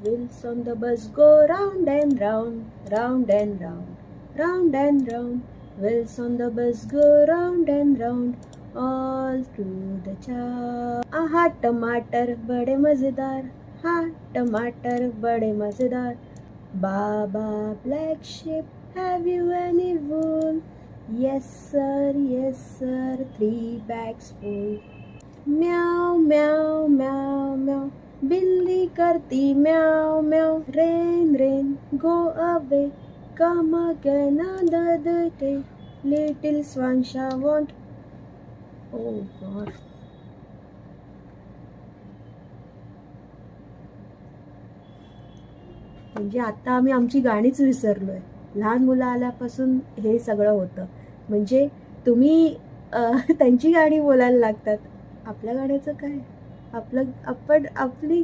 Wheels on the bus go round and round, round and round, round and round. Wheels on the bus go round and round, all through the town. आहा टमाटर बड़े मजेदार, हाँ टमाटर बड़े मजेदार. Baba black sheep, have you any wool? Yes sir, 3 bags full. Meow meow meow meow, बिल्ली करती meow meow. Rain rain, go away, come again another day. Little swan shall want. Oh God. म्हणजे आता आम्ही आमची गाणीच विसरलोय. लहान मुलं आल्यापासून हे सगळं होतं. म्हणजे तुम्ही त्यांची गाणी बोलायला लागतात. आपल्या गाण्याचं काय? आपली